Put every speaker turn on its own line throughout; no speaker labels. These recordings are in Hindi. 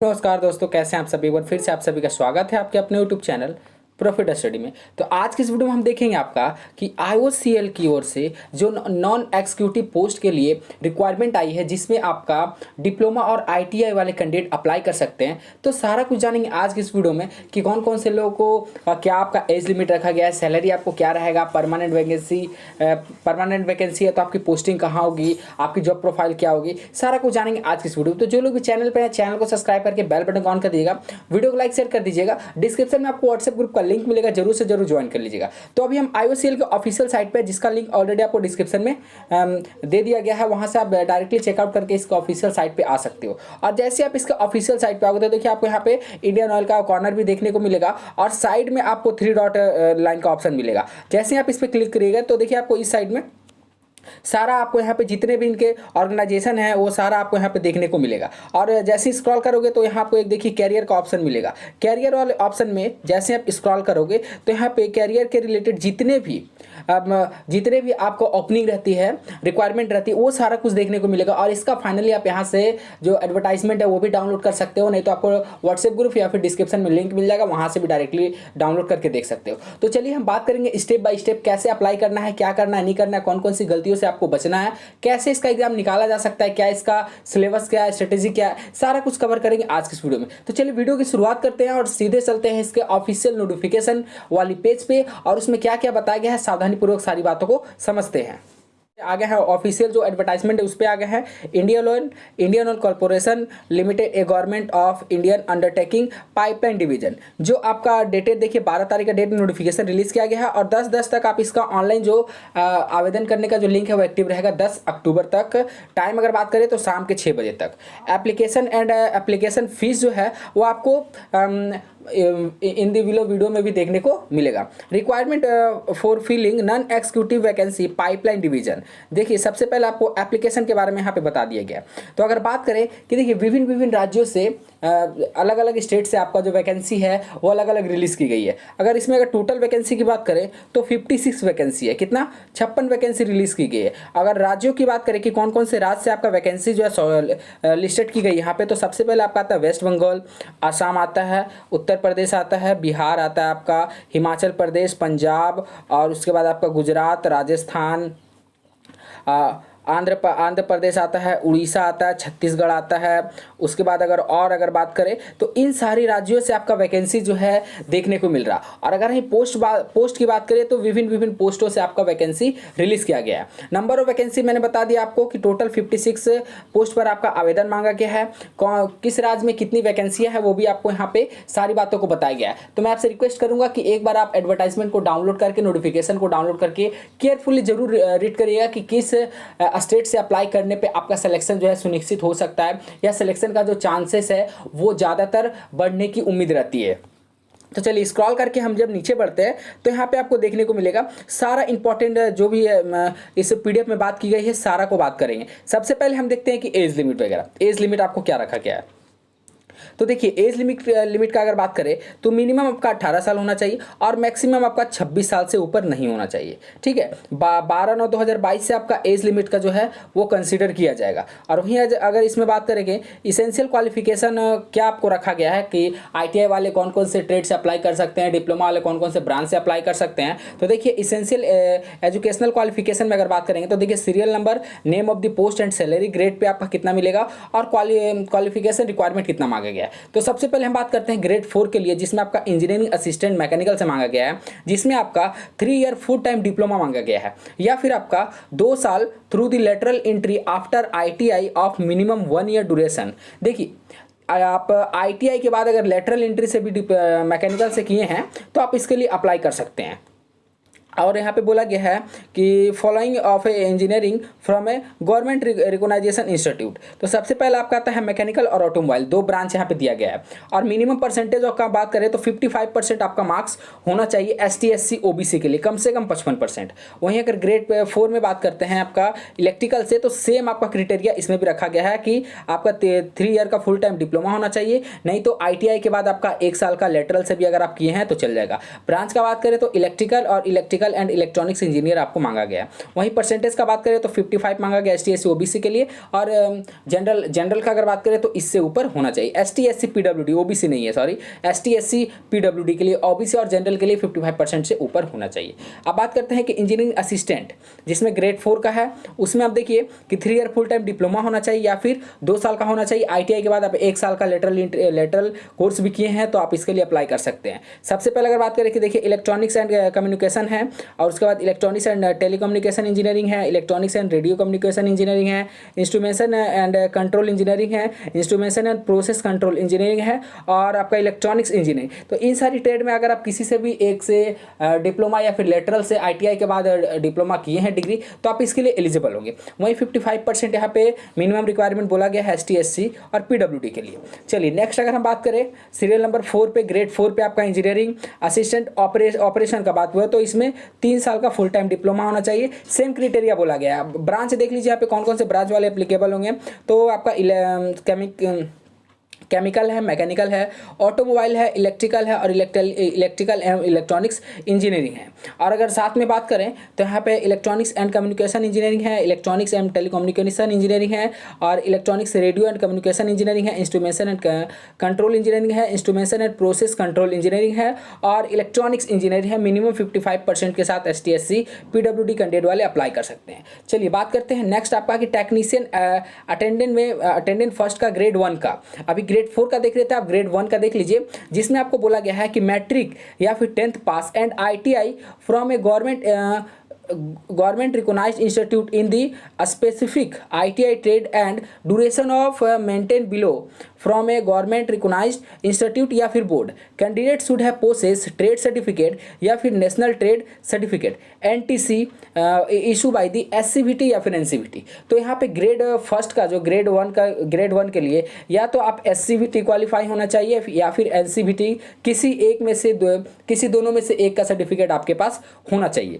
नमस्कार दोस्तों, कैसे हैं आप सभी। एक बार फिर से आप सभी का स्वागत है आपके अपने यूट्यूब चैनल प्रॉफिट स्टडी में। तो आज की इस वीडियो में हम देखेंगे आपका कि IOCL की ओर से जो नॉन एग्जीक्यूटिव पोस्ट के लिए रिक्वायरमेंट आई है, जिसमें आपका डिप्लोमा और ITI वाले कैंडिडेट अप्लाई कर सकते हैं। तो सारा कुछ जानेंगे आज की इस वीडियो में कि कौन कौन से लोगों को क्या आपका एज लिमिट रखा गया है, सैलरी आपको क्या रहेगा, परमानेंट वैकेंसी है तो आपकी पोस्टिंग कहाँ होगी, आपकी जॉब प्रोफाइल क्या होगी, सारा कुछ जानेंगे आज की इस वीडियो में। तो जो लोग भी चैनल पर हैं, चैनल को सब्सक्राइब करके बेल बटन ऑन कर दीजिएगा, वीडियो को लाइक शेयर कर दीजिएगा। डिस्क्रिप्शन में आपको व्हाट्सएप ग्रुप का लिंक मिलेगा, जरूर से जरूर ज्वाइन कर लीजिएगा। तो अभी हम IOCL के ऑफिशियल साइट पे, जिसका लिंक ऑलरेडी आपको डिस्क्रिप्शन में दे दिया गया है, वहां से आप डायरेक्टली चेकआउट करके इसका ऑफिशियल साइट पे आ सकते हो। और जैसे आप इसका ऑफिशियल साइट पे आओगे तो देखिए आपको यहाँ पे इंडियन ऑयल का कॉर्नर भी देखने को मिलेगा और साइड में आपको 3 डॉट लाइन का ऑप्शन मिलेगा। जैसे आप इस पर क्लिक करिएगा तो देखिए आपको इस साइड में सारा आपको यहाँ पे जितने भी इनके ऑर्गेनाइजेशन है वो सारा आपको यहाँ पे देखने को मिलेगा। और जैसे ही स्क्रॉल करोगे तो यहाँ आपको एक देखिए कैरियर का ऑप्शन मिलेगा। कैरियर वाले ऑप्शन में जैसे आप स्क्रॉल करोगे तो यहाँ पे कैरियर के रिलेटेड जितने भी आपको ओपनिंग रहती है, रिक्वायरमेंट रहती है, वो सारा कुछ देखने को मिलेगा। और इसका फाइनली आप यहाँ से जो एडवर्टाइजमेंट है वो भी डाउनलोड कर सकते हो, नहीं तो आपको व्हाट्सएप ग्रुप या फिर डिस्क्रिप्शन में लिंक मिल जाएगा, वहाँ से भी डायरेक्टली डाउनलोड करके देख सकते हो। तो चलिए हम बात करेंगे स्टेप बाय स्टेप, कैसे अप्लाई करना है, क्या करना है, नहीं करना है, कौन कौन सी गलतियों से आपको बचना है, कैसे इसका एग्जाम निकाला जा सकता है, क्या इसका सिलेबस क्या है, स्ट्रेटेजी क्या है, सारा कुछ कवर करेंगे आज की इस वीडियो में। तो चलिए वीडियो की शुरुआत करते हैं और सीधे चलते हैं इसके ऑफिशियल नोटिफिकेशन वाली पेज पे, और उसमें क्या क्या बताया गया है सावधानीपूर्वक सारी बातों को समझते हैं। आगे है ऑफिशियल जो एडवर्टाइजमेंट है उस पर आगे है Indian oil corporation limited, A government of Indian undertaking pipeline division. जो आपका डेटेड देखिए 12 तारीख का डेट नोटिफिकेशन रिलीज किया गया है और 10/10 तक आप इसका ऑनलाइन जो आवेदन करने का जो लिंक है वो एक्टिव रहेगा 10 अक्टूबर तक। टाइम अगर बात करें तो शाम के 6 बजे तक। एप्लीकेशन फीस जो है वो आपको इन दी बिलो वीडियो में भी देखने को मिलेगा। Requirement for filling non executive vacancy pipeline division. देखिए सबसे पहले आपको एप्लीकेशन के बारे में यहाँ पे बता दिया गया। तो अगर बात करें कि देखिए विभिन्न राज्यों से अलग अलग स्टेट से आपका जो वैकेंसी है वो अलग अलग रिलीज की गई है। अगर इसमें अगर टोटल वैकेंसी की बात करें तो 56 वैकेंसी है, कितना 56 वैकेंसी रिलीज की गई है। अगर राज्यों की बात करें कि कौन कौन से राज्य से आपका वैकेंसी जो है लिस्टेड की गई यहाँ पे, तो सबसे पहले आपका आता है वेस्ट बंगाल, आसाम आता है, उत्तर प्रदेश आता है, बिहार आता है आपका, हिमाचल प्रदेश, पंजाब, और उसके बाद आपका गुजरात, राजस्थान, आंध्र प्रदेश आता है, उड़ीसा आता है, छत्तीसगढ़ आता है। उसके बाद अगर बात करें तो इन सारी राज्यों से आपका वैकेंसी जो है देखने को मिल रहा। और अगर हम पोस्ट की बात करें तो विभिन्न पोस्टों से आपका वैकेंसी रिलीज किया गया है। नंबर ऑफ वैकेंसी मैंने बता दिया आपको कि टोटल 56 पोस्ट पर आपका आवेदन मांगा गया है। किस राज्य में कितनी वैकेंसियाँ है वो भी आपको यहाँ पे सारी बातों को बताया गया है। तो मैं आपसे रिक्वेस्ट करूंगा कि एक बार आप एडवर्टाइजमेंट को डाउनलोड करके, नोटिफिकेशन को डाउनलोड करके केयरफुली जरूर रीड करिएगा कि किस स्टेट से अप्लाई करने पे आपका सिलेक्शन जो है सुनिश्चित हो सकता है, या सिलेक्शन का जो चांसेस है वो ज़्यादातर बढ़ने की उम्मीद रहती है। तो चलिए स्क्रॉल करके हम जब नीचे बढ़ते हैं तो यहाँ पे आपको देखने को मिलेगा सारा इंपॉर्टेंट जो भी है इस PDF में बात की गई है सारा को बात करेंगे। सबसे पहले हम देखते हैं कि एज लिमिट वगैरह, एज लिमिट आपको क्या रखा गया है। तो देखिए एज लिमिट का अगर बात करें तो मिनिमम आपका 18 साल होना चाहिए और मैक्सिमम आपका 26 साल से ऊपर नहीं होना चाहिए। ठीक है, 12/9/2022 से आपका एज लिमिट का जो है वो कंसीडर किया जाएगा। और वहीं अगर इसमें बात करेंगे इसेंशियल क्वालिफिकेशन क्या आपको रखा गया है कि ITI वाले कौन कौन से ट्रेड से अप्लाई कर सकते हैं, डिप्लोमा वाले कौन कौन से ब्रांच से अप्लाई कर सकते हैं। तो देखिए इसेंशियल एजुकेशनल क्वालिफिकेशन में अगर बात करेंगे तो देखिए serial number, name of the post and salary, grade pay आपका कितना मिलेगा और क्वालिफिकेशन रिक्वायरमेंट कितना मांगा गया है। तो सबसे पहले हम बात करते हैं ग्रेड 4 के लिए, जिसमें आपका इंजीनियरिंग असिस्टेंट मैकेनिकल से मांगा गया है, जिसमें आपका 3 ईयर फुल टाइम डिप्लोमा मांगा गया है, या फिर आपका 2 साल through the lateral entry after ITI of minimum 1 year duration. देखिए आप ITI के बाद अगर लेटरल एंट्री से भी मैकेनिकल से किए हैं तो आप इसके लिए अप्लाई कर सकते हैं। और यहाँ पे बोला गया है कि following of a engineering from a government recognization institute. तो सबसे पहले आपका आता है मैकेनिकल और ऑटोमोबाइल, 2 ब्रांच यहाँ पे दिया गया है। और मिनिमम परसेंटेज का बात करें तो 55% आपका मार्क्स होना चाहिए ST SC OBC के लिए, कम से कम 55%। वहीं अगर ग्रेड 4 में बात करते हैं आपका इलेक्ट्रिकल से, तो सेम आपका क्राइटेरिया इसमें भी रखा गया है कि आपका 3 ईयर का फुल टाइम डिप्लोमा होना चाहिए, नहीं तो ITI के बाद आपका 1 साल का लेटरल से भी अगर आप किए हैं तो चल जाएगा। ब्रांच का बात करें तो इलेक्ट्रिकल और electrical mechanical and electronics engineer आपको मांगा गया है। वहीं परसेंटेज का बात करें तो 55 मांगा गया ST SC OBC के लिए, और जनरल का अगर बात करें तो इससे ऊपर होना चाहिए। ST SC PWD OBC नहीं है, सॉरी, ST SC PWD के लिए, OBC और जनरल के लिए 55% से ऊपर होना चाहिए। अब बात करते हैं कि इंजीनियरिंग असिस्टेंट जिसमें ग्रेड 4 का है, उसमें आप देखिए कि 3 ईयर फुल टाइम डिप्लोमा होना चाहिए या फिर 2 साल का होना चाहिए। ITI के बाद आप 1 साल का लेटरल कोर्स भी किए हैं तो आप इसके लिए अप्लाई कर सकते हैं। सबसे पहले अगर बात करें कि देखिए इलेक्ट्रॉनिक्स एंड कम्युनिकेशन है, और उसके बाद इलेक्ट्रॉनिक्स एंड टेलीकम्युनिकेशन इंजीनियरिंग है, electronics and radio communication engineering है, इंस्ट्रूमेंटेशन एंड कंट्रोल इंजीनियरिंग है, instrumentation and process control engineering है, और आपका इलेक्ट्रॉनिक्स इंजीनियरिंग। तो इन सारी ट्रेड में अगर आप किसी से भी एक से डिप्लोमा या फिर लेटरल से ITI के बाद डिप्लोमा किए हैं डिग्री, तो आप इसके लिए एलिजिबल होंगे। वहीं 55% यहाँ पे मिनिमम रिक्वायरमेंट बोला गया है ST SC और PWD के लिए। चलिए नेक्स्ट अगर हम बात करें सीरियल नंबर 4 पे, ग्रेड 4 पे आपका इंजीनियरिंग असिस्टेंट ऑपरेशन का बात हुआ, तो इसमें 3 साल का फुल टाइम डिप्लोमा होना चाहिए। सेम क्राइटेरिया बोला गया है। ब्रांच देख लीजिए यहाँ पे कौन कौन से ब्रांच वाले एप्लीकेबल होंगे, तो आपका केमिकल है, मैकेनिकल है, ऑटोमोबाइल है, इलेक्ट्रिकल है, और इलेक्ट्रिकल एंड इलेक्ट्रॉनिक्स इंजीनियरिंग है। और अगर साथ में बात करें तो यहाँ पे इलेक्ट्रॉनिक्स एंड कम्युनिकेशन इंजीनियरिंग है, इलेक्ट्रॉनिक्स एंड टेलीकम्युनिकेशन इंजीनियरिंग है, और electronics radio and communication engineering है, इंस्ट्रूमेंटेशन एंड कंट्रोल इंजीनियरिंग है, instrumentation and process control engineering है, और इलेक्ट्रॉनिक्स इंजीनियरिंग है। मिनिमम 55% के साथ ST SC PWD कैंडिडेट वाले अप्लाई कर सकते हैं। चलिए बात करते हैं नेक्स्ट आपका कि टेक्नीशियन अटेंडेंट में अटेंडेंट फर्स्ट का ग्रेड 1 का। अभी ग्रेड 4 का देख रहे थे, आप ग्रेड 1 का देख लीजिए, जिसमें आपको बोला गया है कि मैट्रिक या फिर 10th pass and ITI from A government recognized institute in the specific ITI trade and duration of maintained below from a government recognized institute या फिर बोर्ड। Candidate should have possess trade certificate या फिर national trade certificate NTC issue by the SCVT या फिर NCVT। तो यहाँ पे ग्रेड फर्स्ट का जो ग्रेड 1 के लिए या तो आप SCVT क्वालिफाई होना चाहिए या फिर NCVT, किसी दोनों में से एक का सर्टिफिकेट आपके पास होना चाहिए।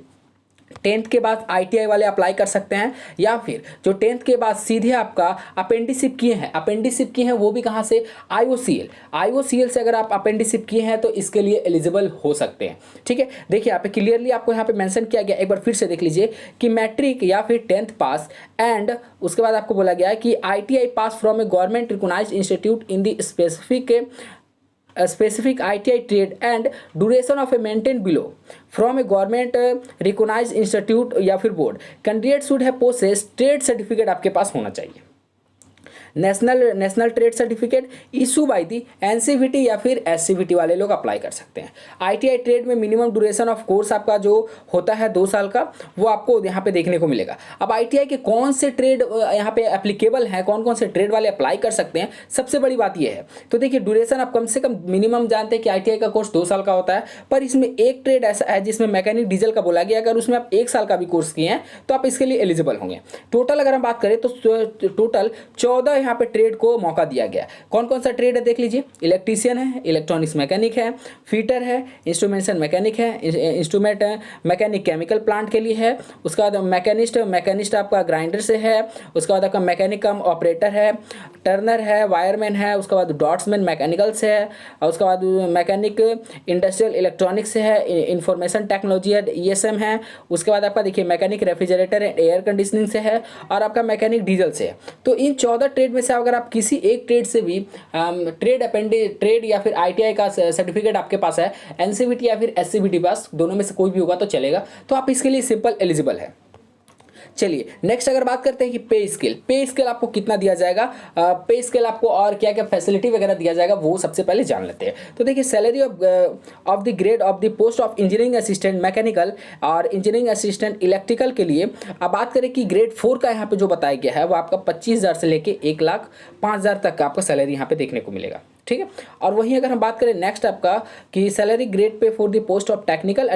10th के बाद ITI वाले अप्लाई कर सकते हैं, या फिर जो 10th के बाद सीधे आपका अपेंडिसिप किए हैं वो भी कहाँ से, IOCL से अगर आप अपेंडिसिप किए हैं तो इसके लिए एलिजिबल हो सकते हैं। ठीक है, देखिए यहाँ पे क्लियरली आपको यहाँ पे मेंशन किया गया, एक बार फिर से देख लीजिए कि मैट्रिक या फिर 10th पास एंड उसके बाद आपको बोला गया है कि ITI pass from a government recognized institute in the specific ITI trade and duration of a maintained below from a government recognized institute या फिर बोर्ड। Candidate should have possess trade certificate आपके पास होना चाहिए। National trade certificate issue by the NCVT या फिर SCVT वाले लोग अप्लाई कर सकते हैं। ITI ट्रेड में मिनिमम ड्यूरेशन ऑफ कोर्स आपका जो होता है 2 साल का, वो आपको यहाँ पे देखने को मिलेगा। अब ITI के कौन से ट्रेड यहाँ पे एप्लीकेबल हैं, कौन कौन से ट्रेड वाले अप्लाई कर सकते हैं, सबसे बड़ी बात ये है। तो देखिए ड्यूरेशन आप कम से कम मिनिमम जानते हैं कि ITI का कोर्स 2 साल का होता है, पर इसमें एक ट्रेड ऐसा है जिसमें मैकेनिक डीजल का बोला गया, अगर उसमें आप 1 साल का भी कोर्स किए हैं तो आप इसके लिए एलिजिबल होंगे। टोटल अगर हम बात करें तो टोटल 14 यहाँ पे ट्रेड को मौका दिया गया। कौन कौन सा ट्रेड है देख लीजिए, इलेक्ट्रीशियन है, इलेक्ट्रॉनिक्स मैकेनिक है, फीटर है, इंस्ट्रूमेंटेशन मैकेनिक है, इंस्ट्रूमेंट मैकेनिक केमिकल प्लांट के लिए है, उसके बाद मैकेनिस्ट आपका ग्राइंडर से है, उसके बाद आपका मैकेनिक कम ऑपरेटर है, टर्नर है, वायरमैन है, उसके बाद डॉट्समैन मैकेनिकल से है, और उसके बाद मैकेनिक इंडस्ट्रियल इलेक्ट्रॉनिक्स से है, इंफॉर्मेशन टेक्नोलॉजी है, ESM है, उसके बाद आपका देखिए mechanic refrigerator and air conditioning से है, और आपका मैकेनिक डीजल से है। तो इन 14 ट्रेड में से अगर आप किसी एक ट्रेड से भी ट्रेड या फिर ITI का सर्टिफिकेट आपके पास है, NCVT या फिर SCVT पास, दोनों में से कोई भी होगा तो चलेगा, तो आप इसके लिए सिंपल एलिजिबल है। चलिए नेक्स्ट अगर बात करते हैं कि पे स्केल आपको कितना दिया जाएगा, पे स्केल आपको और क्या क्या फैसिलिटी वगैरह दिया जाएगा वो सबसे पहले जान लेते हैं। तो देखिए salary of the grade of the post of engineering assistant mechanical और इंजीनियरिंग असिस्टेंट इलेक्ट्रिकल के लिए अब बात करें कि ग्रेड 4 का यहाँ पे जो बताया गया है वो आपका 25,000 से लेके 1,05,000 तक का आपका सैलरी यहाँ पे देखने को मिलेगा। ठीक है, और वहीं अगर हम बात करें नेक्स्ट आपका कि salary grade pay for the post of technical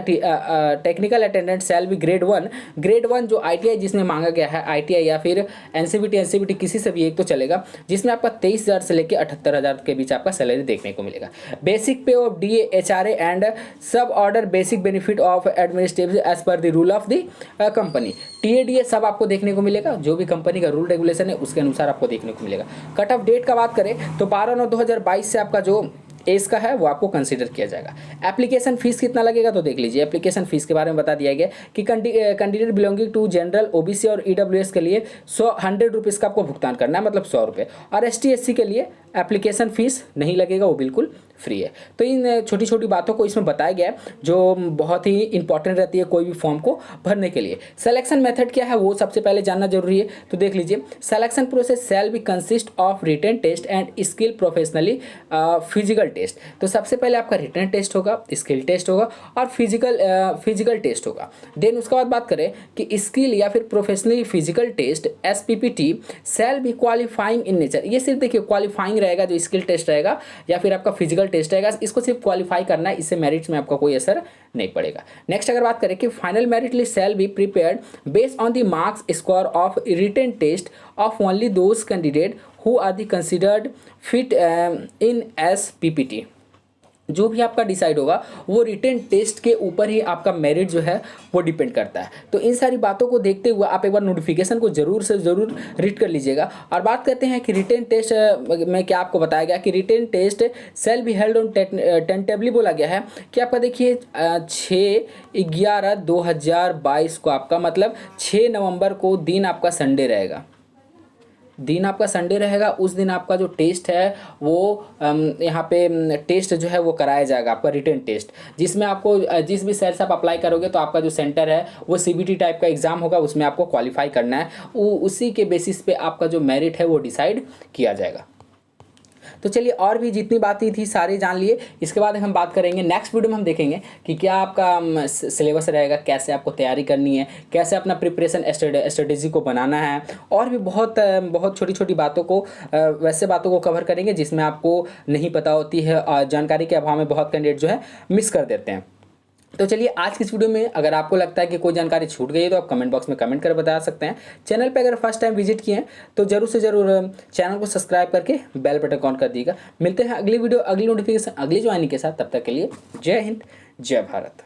attendant shall be grade 1 जो ITI जिसमें मांगा गया है, ITI या फिर NCVT किसी से भी एक तो चलेगा, जिसमें आपका 23,000 से लेकर 78,000 के बीच आपका सैलरी देखने को मिलेगा। Basic pay of DA HRA and सब order basic benefit of administrative as per the rule of the company, TADA सब आपको देखने को मिलेगा, जो भी कंपनी का रूल रेगुलेशन है उसके अनुसार आपको देखने को मिलेगा। कट ऑफ डेट का बात करें तो 12/9/2022 से आपका जो एज का है वो आपको कंसीडर किया जाएगा। एप्लीकेशन फीस कितना लगेगा तो देख लीजिए, एप्लीकेशन फीस के बारे में बता दिया गया कि candidate belonging to general, OBC और ईडब्ल्यूएस के लिए 100 रुपीज़ का आपको भुगतान करना है, मतलब 100 रुपये। और एसटी एससी के लिए एप्लीकेशन फीस नहीं लगेगा, वो बिल्कुल फ्री है। तो इन छोटी छोटी बातों को इसमें बताया गया है जो बहुत ही इंपॉर्टेंट रहती है कोई भी फॉर्म को भरने के लिए। सिलेक्शन मेथड क्या है वो सबसे पहले जानना जरूरी है, तो देख लीजिए। Selection process shall be consist of written test and skill professionally physical test. तो सबसे पहले आपका रिटन टेस्ट होगा, स्किल टेस्ट होगा और फिजिकल टेस्ट होगा। देन उसके बाद बात करें कि स्किल या फिर professionally physical test SPPT shall be qualifying in nature. ये सिर्फ देखिए क्वालिफाइंग रहेगा, जो स्किल टेस्ट रहेगा या फिर आपका फिजिकल टेस्ट रहेगा, इसको सिर्फ क्वालिफाई करना है, इससे मेरिट्स में आपका कोई असर नहीं पड़ेगा। नेक्स्ट अगर बात करें कि final merit list shall be prepared based on the marks score of written test of only those candidate who are the considered fit in SPPT। जो भी आपका डिसाइड होगा वो रिटन टेस्ट के ऊपर ही आपका मेरिट जो है वो डिपेंड करता है। तो इन सारी बातों को देखते हुए आप एक बार नोटिफिकेशन को जरूर से ज़रूर रीड कर लीजिएगा। और बात करते हैं कि रिटन टेस्ट में क्या आपको बताया गया कि written test shall be held on tentatively बोला गया है कि आपका देखिए 6/11/2022 को आपका मतलब 6 नवंबर को दिन आपका संडे रहेगा, दिन आपका संडे रहेगा। उस दिन आपका जो टेस्ट है वो यहाँ पे टेस्ट जो है वो कराया जाएगा, आपका रिटन टेस्ट, जिसमें आपको जिस भी शहर से आप अप्लाई करोगे तो आपका जो सेंटर है वो CBT टाइप का एग्जाम होगा, उसमें आपको क्वालिफाई करना है। उसी के बेसिस पे आपका जो मेरिट है वो डिसाइड किया जाएगा। तो चलिए और भी जितनी बातें थी सारी जान लिए। इसके बाद हम बात करेंगे नेक्स्ट वीडियो में, हम देखेंगे कि क्या आपका सिलेबस रहेगा, कैसे आपको तैयारी करनी है, कैसे अपना प्रिपरेशन स्ट्रेटेजी को बनाना है, और भी बहुत छोटी छोटी बातों को वैसे बातों को कवर करेंगे जिसमें आपको नहीं पता होती है। जानकारी के अभाव में बहुत कैंडिडेट जो है मिस कर देते हैं। तो चलिए आज की इस वीडियो में अगर आपको लगता है कि कोई जानकारी छूट गई है तो आप कमेंट बॉक्स में कमेंट कर बता सकते हैं। चैनल पे अगर फर्स्ट टाइम विजिट किए हैं तो जरूर से जरूर चैनल को सब्सक्राइब करके बेल बटन ऑन कर दीजिएगा। मिलते हैं अगली वीडियो अगली नोटिफिकेशन अगली ज्वाइनिंग के साथ, तब तक के लिए जय हिंद जय भारत।